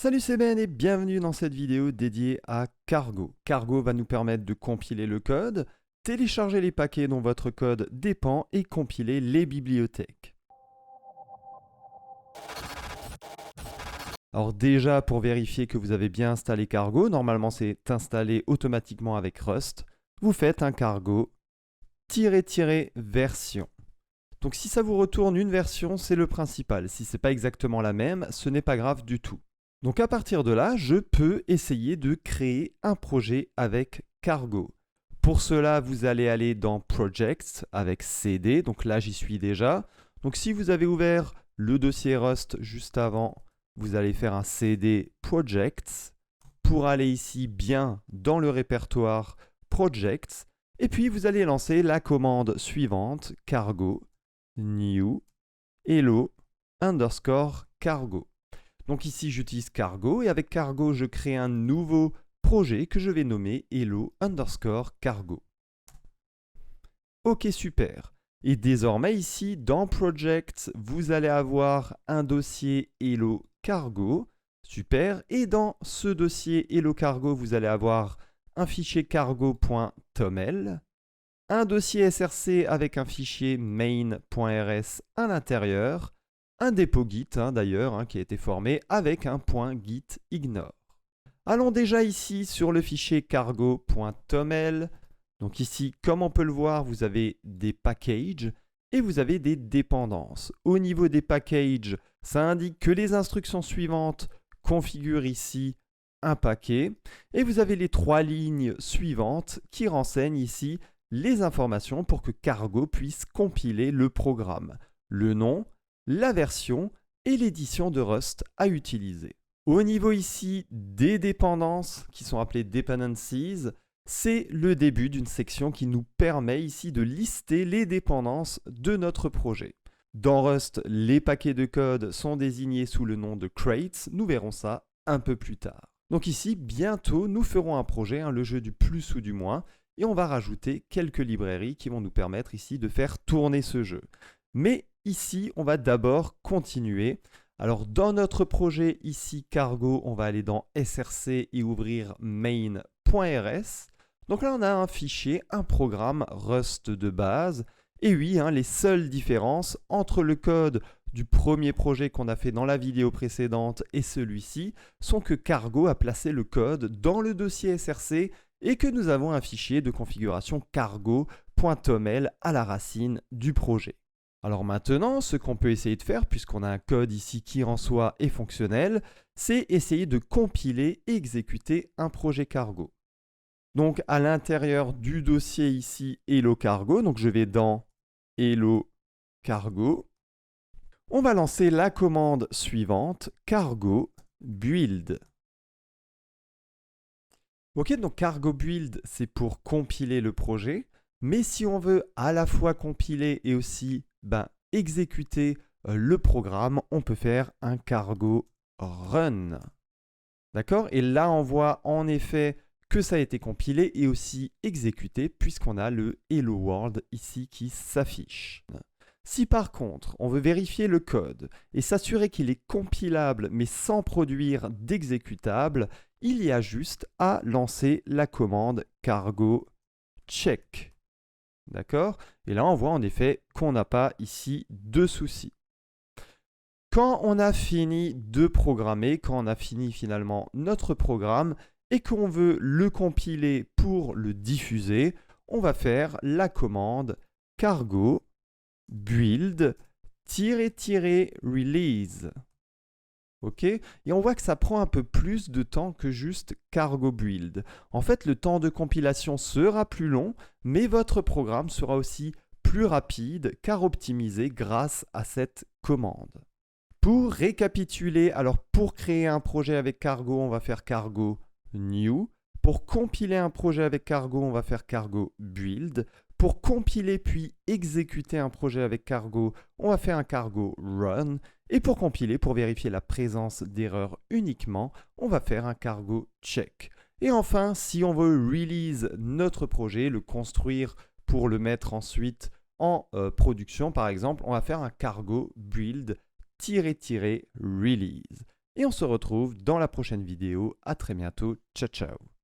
Salut, c'est Ben et bienvenue dans cette vidéo dédiée à Cargo. Cargo va nous permettre de compiler le code, télécharger les paquets dont votre code dépend et compiler les bibliothèques. Alors déjà, pour vérifier que vous avez bien installé Cargo, normalement c'est installé automatiquement avec Rust, vous faites un cargo version. Donc si ça vous retourne une version, c'est le principal. Si ce n'est pas exactement la même, ce n'est pas grave du tout. Donc à partir de là, je peux essayer de créer un projet avec Cargo. Pour cela, vous allez aller dans Projects avec CD. Donc là, j'y suis déjà. Donc si vous avez ouvert le dossier Rust juste avant, vous allez faire un CD Projects pour aller ici bien dans le répertoire Projects. Et puis vous allez lancer la commande suivante, cargo new hello underscore cargo. Donc ici, j'utilise Cargo et avec Cargo, je crée un nouveau projet que je vais nommer hello underscore cargo. Ok, super. Et désormais ici, dans Project, vous allez avoir un dossier hello cargo. Super. Et dans ce dossier hello cargo, vous allez avoir un fichier cargo.toml, un dossier src avec un fichier main.rs à l'intérieur, un dépôt Git d'ailleurs qui a été formé avec un .git ignore. Allons déjà ici sur le fichier cargo.toml. Donc ici, comme on peut le voir, vous avez des packages et vous avez des dépendances. Au niveau des packages, ça indique que les instructions suivantes configurent ici un paquet. Et vous avez les 3 lignes suivantes qui renseignent ici les informations pour que Cargo puisse compiler le programme. Le nom, la version et l'édition de Rust à utiliser. Au niveau ici des dépendances, qui sont appelées dependencies, c'est le début d'une section qui nous permet ici de lister les dépendances de notre projet. Dans Rust, les paquets de code sont désignés sous le nom de crates, nous verrons ça un peu plus tard. Donc ici, bientôt, nous ferons un projet, le jeu du plus ou du moins, et on va rajouter quelques librairies qui vont nous permettre ici de faire tourner ce jeu. Mais ici, on va d'abord continuer. Alors, dans notre projet ici, Cargo, on va aller dans src et ouvrir main.rs. Donc là, on a un fichier, un programme Rust de base. Et oui, les seules différences entre le code du premier projet qu'on a fait dans la vidéo précédente et celui-ci sont que Cargo a placé le code dans le dossier src et que nous avons un fichier de configuration cargo.toml à la racine du projet. Alors maintenant, ce qu'on peut essayer de faire, puisqu'on a un code ici qui en soi est fonctionnel, c'est essayer de compiler et exécuter un projet Cargo. Donc à l'intérieur du dossier ici hello cargo, donc je vais dans hello cargo, on va lancer la commande suivante, cargo build. Ok, donc cargo build, c'est pour compiler le projet, mais si on veut à la fois compiler et aussi exécuter le programme, on peut faire un cargo run. D'accord? Et là, on voit en effet que ça a été compilé et aussi exécuté puisqu'on a le Hello World ici qui s'affiche. Si par contre, on veut vérifier le code et s'assurer qu'il est compilable mais sans produire d'exécutable, il y a juste à lancer la commande cargo check. D'accord? Et là, on voit en effet qu'on n'a pas ici de soucis. Quand on a fini de programmer, quand on a fini finalement notre programme et qu'on veut le compiler pour le diffuser, on va faire la commande cargo build-release. Ok? Et on voit que ça prend un peu plus de temps que juste cargo build. En fait, le temps de compilation sera plus long, mais votre programme sera aussi plus rapide car optimisé grâce à cette commande. Pour récapituler, alors pour créer un projet avec Cargo, on va faire Cargo new. Pour compiler un projet avec Cargo, on va faire Cargo build. Pour compiler puis exécuter un projet avec Cargo, on va faire un Cargo run. Et pour compiler, pour vérifier la présence d'erreurs uniquement, on va faire un Cargo check. Et enfin, si on veut release notre projet, le construire pour le mettre ensuite en production, par exemple, on va faire un Cargo build --release. Et on se retrouve dans la prochaine vidéo. À très bientôt. Ciao ciao.